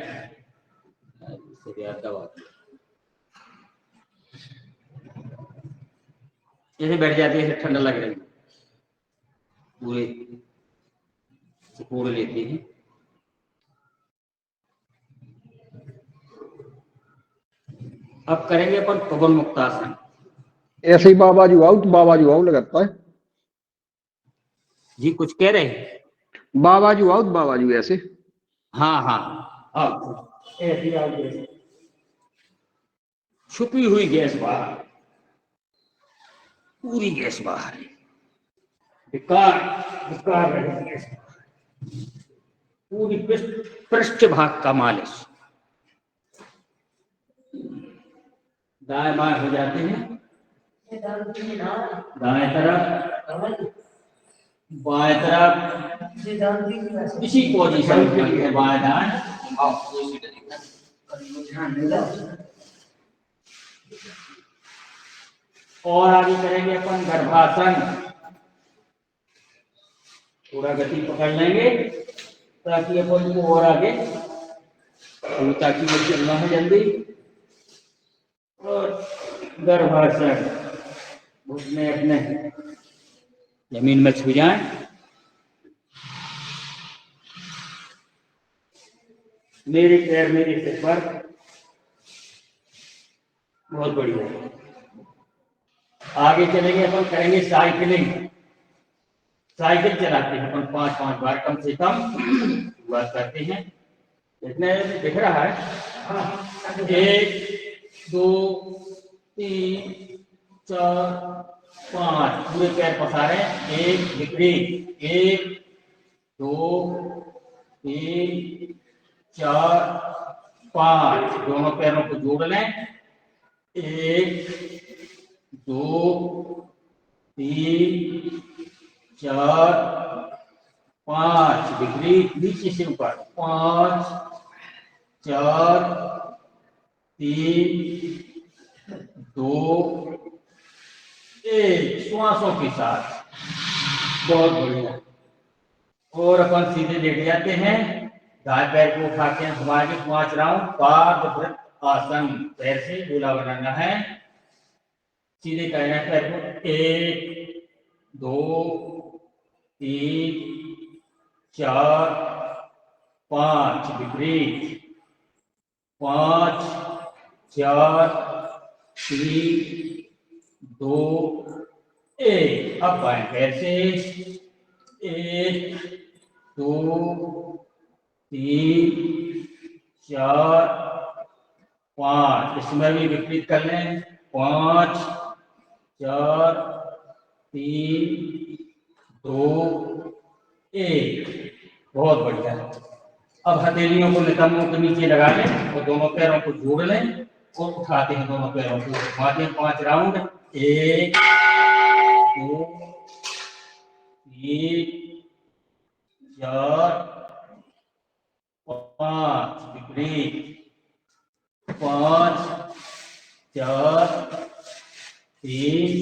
जैसे बैठ जाते हैं ठंडा लग रहा है, पूरे सिकोड़ लेते हैं। अब करेंगे अपन पवन मुक्तासन। ऐसे ही बाबाजू आउट लगाता है। जी कुछ कह रहे हैं? बाबाजू आउट, बाबाजू ऐसे। हाँ हाँ अब ऐसे आगे छुपी हुई गैस बाहर, पूरी गैस बाहर, विकार रही गैस बाहर, पूरी पृष्ठ भाग का मालिश। दाएं बाएं हो जाते हैं। दाएं तरफ बाएं तरफ इसी पोजीशन में बाएं दाएं। और आगे करेंगे अपन गर्भासन। थोड़ा गति पकड़ लेंगे ताकि अपन को और आगे ताकि वो चलना है जल्दी। और गर्भासन, घुटने अपने जमीन में छू जाएं। मेरे पैर मेरे सिर पर, बहुत बढ़िया। आगे चलेंगे अपन, करेंगे साइकिलिंग। साइकिल चलाते हैं अपन 5-5 बार कम से कम बात करते हैं। इतने दिख रहा है 1 2 3 4 5 पूरे पैर पसारे, एक विपरीत 1 2 3 4 5 दोनों पैरों को जोड़ लें, 1 2 3 4 5 विपरीत नीचे से ऊपर, 5 4 3 2 1 श्वासों के साथ। बहुत बढ़िया। और अपन सीधे लेट जाते हैं, दाएं पैर को उठा के घुमा के 5 राउंड पादवृत आसन। पैर से गोला बनाना है, सीधे करना है पैर को, 1 2 3 4 5 विपरीत, 5 4 3 2 1। अब बाएं पैर से 1 2 3 4 5, इसमें भी विपरीत कर लें, 5 4 3 2 1। बहुत बढ़िया। अब हथेलियों को नितंबों के नीचे लगा लें और दोनों पैरों को जोड़ लें और उठाते हैं दोनों पैरों को, घुमाते हैं 5 राउंड, 1 2 3 4 5 विपरीत, 5 4 3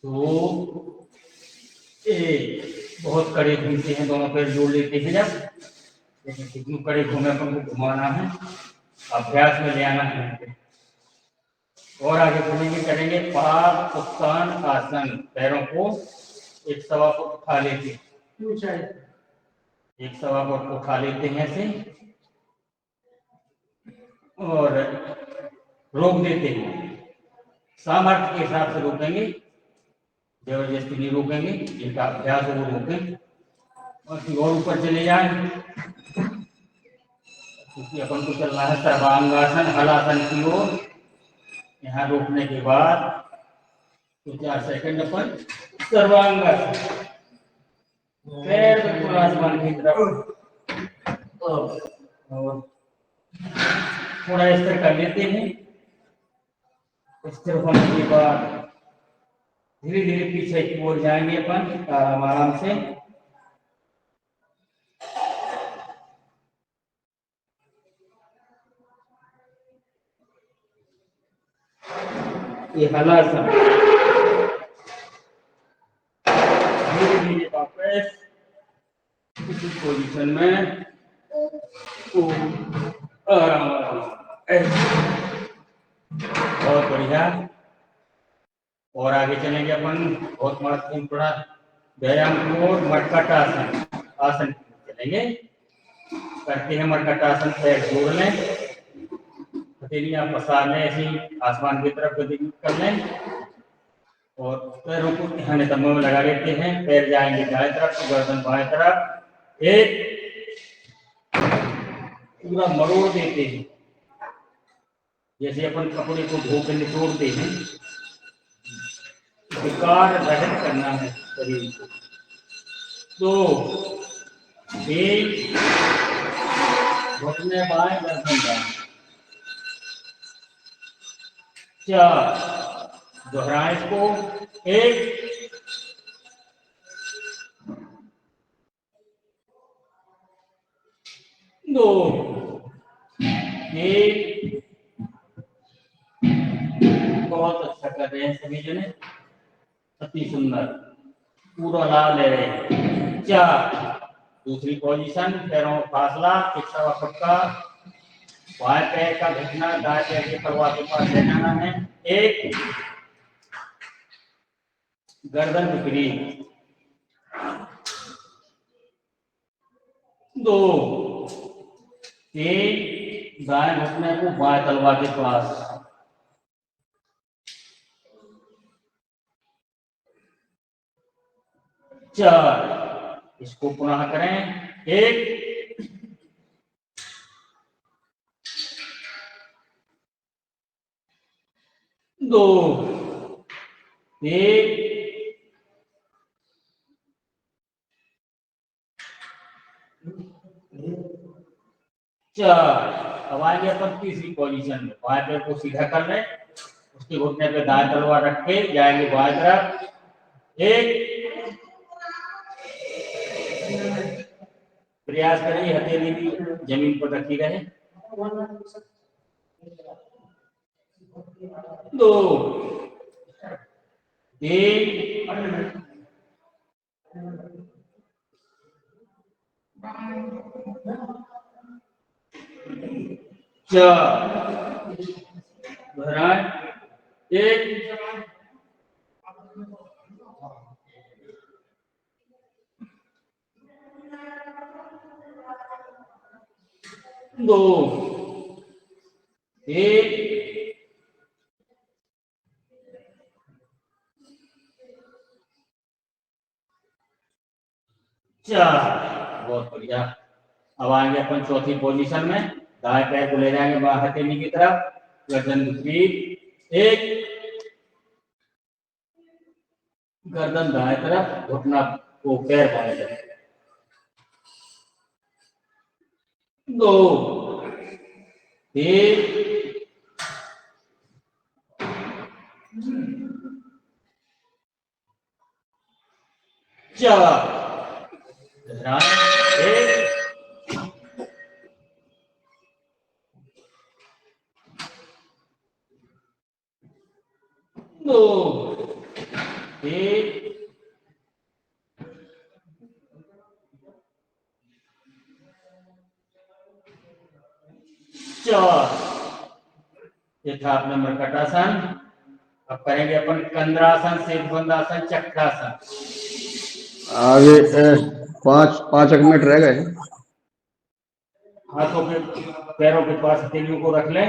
2 1। बहुत कड़े घूमते हैं, दोनों पैर जोड़ लेते हैं जब, लेकिन कितने कड़े घूमे अपन को घुमाना है, अभ्यास में ले आना है। और आगे बढ़ेंगे, करेंगे पाद उत्तान आसन। पैरों को 1 सवा फुट उठा लेते हैं, 1 सवा फुट उठा लेते हैं ऐसे और रोक देते हैं। सामर्थ्य के हिसाब से रोकेंगे, जबरदस्ती नहीं रोकेंगे, जिनका अभ्यास हो वो रोकें और और ऊपर चले जाएं। क्योंकि अपन को चलना है सर्वांगासन, हलासन की ओर। यहाँ रोकने के बाद तो 4 सेकंड अपन सर्वांगासन, पैर बिल्कुल आसमान की तरफ और थोड़ा स्थिर कर लेते हैं। स्थिर होने के बाद धीरे धीरे पीछे की ओर जाएंगे अपन आराम से। ये हलासन, धीरे धीरे वापस इसी पोजीशन में आराम ऐसे। बहुत बढ़िया। और आगे चलेंगे अपन, बहुत महत्वपूर्ण थोड़ा व्यायाम को, मटकटासन आसन चलेंगे। करते हैं मटकटासन, पैर जोड़ लें, हथेलियां पसार लें, ऐसे आसमान की तरफ गति कर लें और पैरों को यहाँ नितंबों में लगा लेते हैं। पैर जाएंगे दाएं तरफ, गर्दन बाएं तरफ, एक पूरा मरोड़ देते हैं, जैसे अपन कपड़े को धो के निचोड़ते हैं। विकार रहित करना है शरीर को। तो एक घुटने बाएं, गर्दन बाएं, 4 दोहराएं इसको, 1 2 1। बहुत अच्छा कर रहे हैं सभी जने, अति सुंदर, पूरा लाभ ले रहे हैं। 4 दूसरी पोजीशन, पैरों में फासला, पिछड़ा व पक्का, बाएं पैर का घुटना दाएं पैर के तलवा के पास ले जाना है। 1 गर्दन विपरीत, 2 3 दाएं घुटने को बाएं तलवा के पास, 4 इसको पुनः करें। 1 2 3 4। अब आएंगे अपन तीसरी पोजीशन में, बाएं पैर को सीधा कर लें, उसके घुटने पे दाएं तलवार रख के जाएंगे बाएं तरफ। 1 प्रयास करें हथेली भी जमीन पर रखी रहे। 2 3 4 दोहराएं। 1 2 3 4। बहुत बढ़िया। अब आएंगे अपन चौथी पोजीशन में, दाएं पैर को ले जाएंगे बाएं हथेली की तरफ, गर्दन विपरीत। 1 गर्दन दाएं तरफ, घुटना को पैर बाएं तरफ। 2 3 4 1 2 3 4। ये था अपना मर्कटासन। अब करेंगे अपन कंद्रासन, सेतुबंधासन, चक्रासन। आगे 5 मिनट रह गए। हाथों के पैरों के पास हथेलियों को रख लें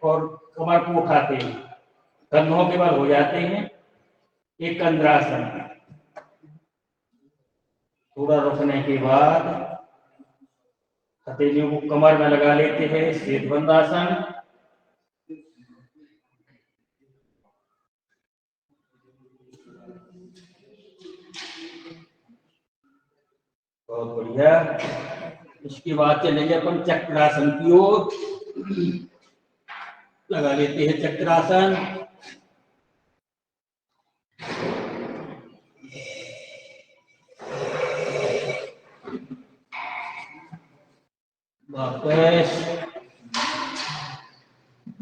और कमर को उठाते हैं, कंधों के बल हो जाते हैं। एक कंद्रासन, थोड़ा रुकने के बाद हथेलियों को कमर में लगा लेते हैं, सेतुबंधासन। बहुत बढ़िया। इसके बाद चलेंगे अपन चक्रासन की ओर, लगा लेते हैं चक्रासन। वापस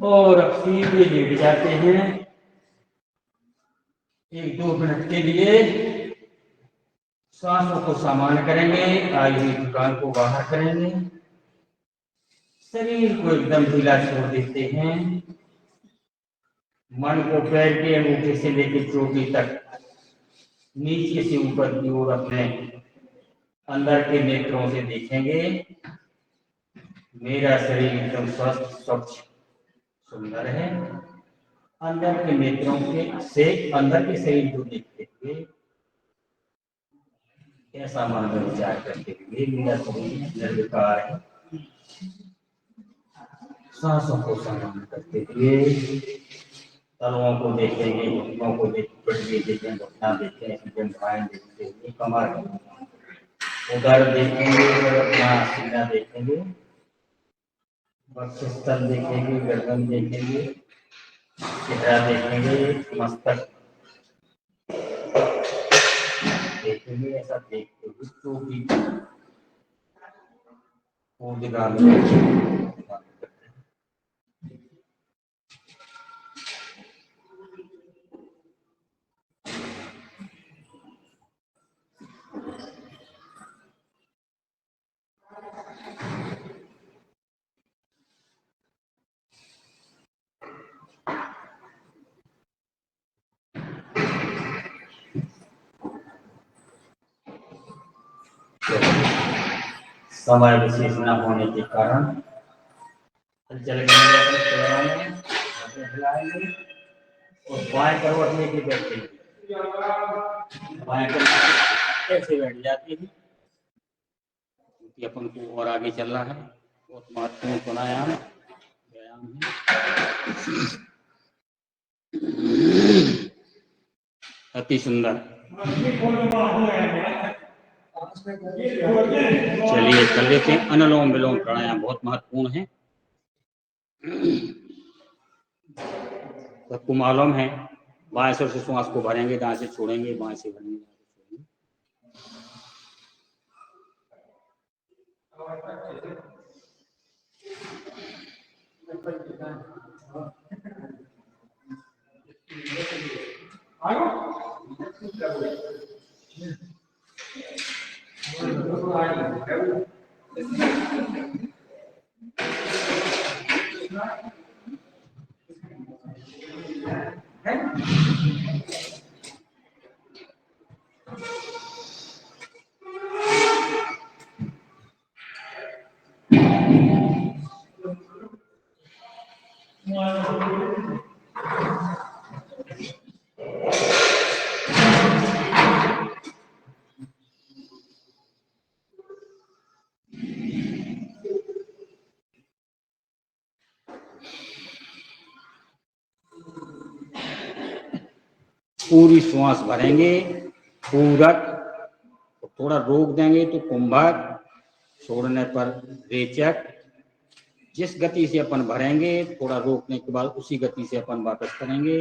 और अब सीधे लेट जाते हैं। 1-2 मिनट के लिए सांसों को सामान्य करेंगे, आई हुई थकान को बाहर करेंगे, शरीर को एकदम ढीला छोड़ देते हैं। मन को पैर के अंगूठे से लेकर चोटी तक, नीचे से ऊपर की ओर अपने अंदर के नेत्रों से देखेंगे। मेरा शरीर एकदम स्वस्थ, स्वच्छ, सुंदर है। अंदर के नेत्रों से अंदर के शरीर को देखते हुए ऐसा मन में विचार करते हुए मेरा शरीर निर्विकार है। सांसों को सामान्य करते हुए तलवों को देखेंगे, घुटनों को देखेंगे, घुटना देखेंगे, बाएं देखते हुए कमर उधर देखेंगे और अपना सीना देखेंगे, वक्षस्थल देखेंगे, गर्दन देखेंगे, चेहरा देखेंगे, मस्तक देखेंगे। ऐसा देखते हुए चोटी समय विशेष न होने के कारण चले हिलाएंगे और बाएं करवट लेके बैठेंगे। बाएं करवट ऐसे बैठ जाती है क्योंकि अपन को और आगे चलना है। बहुत महत्वपूर्ण प्राणायाम व्यायाम है। अति सुंदर। चलिए कर लेते हैं। अनुलोम विलोम प्राणायाम बहुत महत्वपूर्ण है। सबको मालूम है, बाएं सिर से श्वास को भरेंगे, दाएं से छोड़ेंगे, बाएं से भरेंगे। पूरी श्वास भरेंगे, पूरक, थोड़ा रोक देंगे तो कुंभक, छोड़ने पर रेचक। जिस गति से अपन भरेंगे थोड़ा रोकने के बाद उसी गति से अपन वापस करेंगे।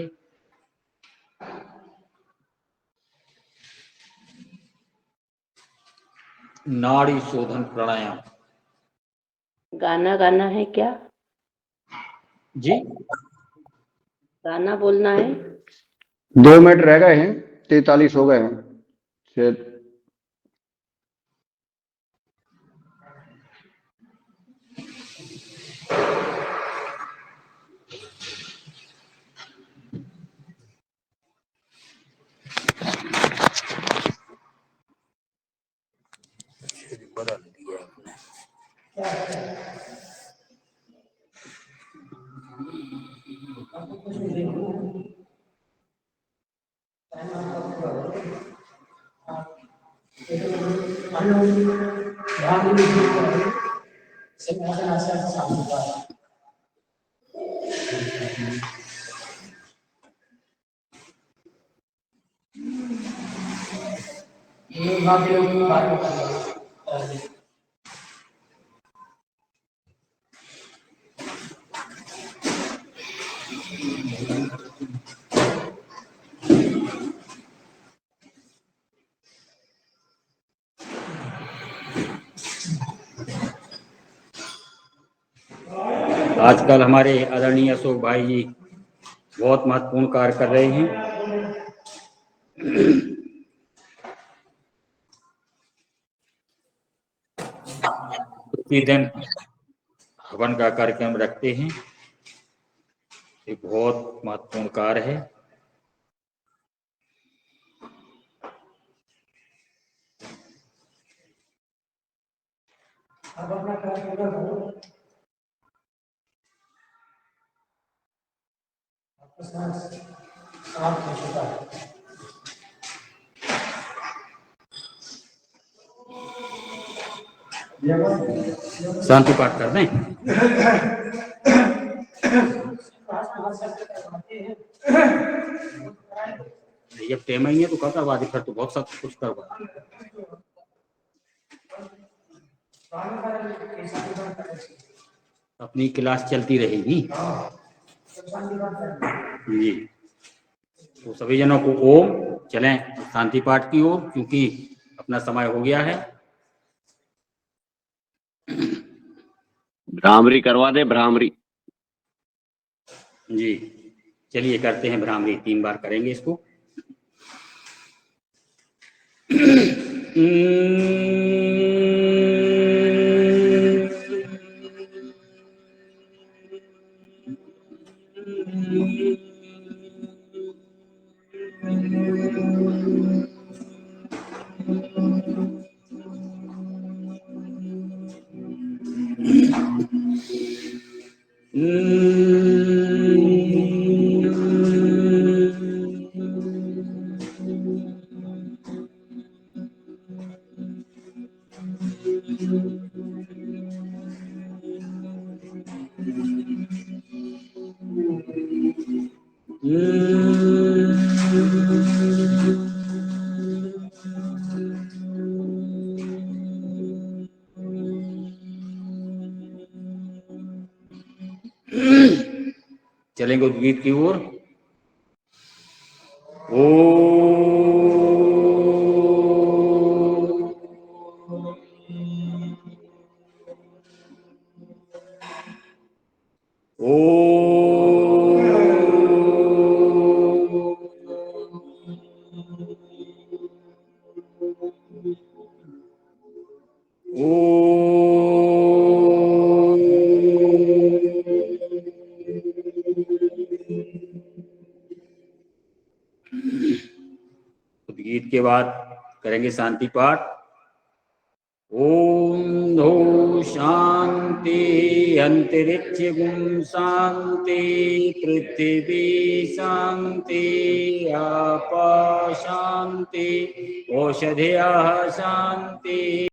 नाड़ी शोधन प्राणायाम। गाना गाना है क्या? जी, गाना बोलना है। 2 मिनट रह गए हैं, 43 हो गए हैं शायद। बदल दिया आजकल हमारे आदरणीय अशोक भाई जी बहुत महत्वपूर्ण कार्य कर रहे हैं। प्रतिदिन हवन का कार्यक्रम रखते हैं। ये बहुत महत्वपूर्ण कार्य है। शांति पाठ कर दें। जब टेम ही है तो करवा दे, फिर तो बहुत सब कुछ करवा। अपनी क्लास चलती रहेगी जी। तो सभी जनों को ओम, चलें शांति पाठ की ओर, क्योंकि अपना समय हो गया है। भ्रामरी करवा दे, भ्रामरी। जी चलिए करते हैं भ्रामरी। 3 बार करेंगे इसको। चलेंगे उद्गीत की ओर। ओ उद्गीत के बाद करेंगे शांति पाठ। ओम धो शांति अंतरिक्षं शांति पृथ्वी शांति आपा शांति औषधयः शांति।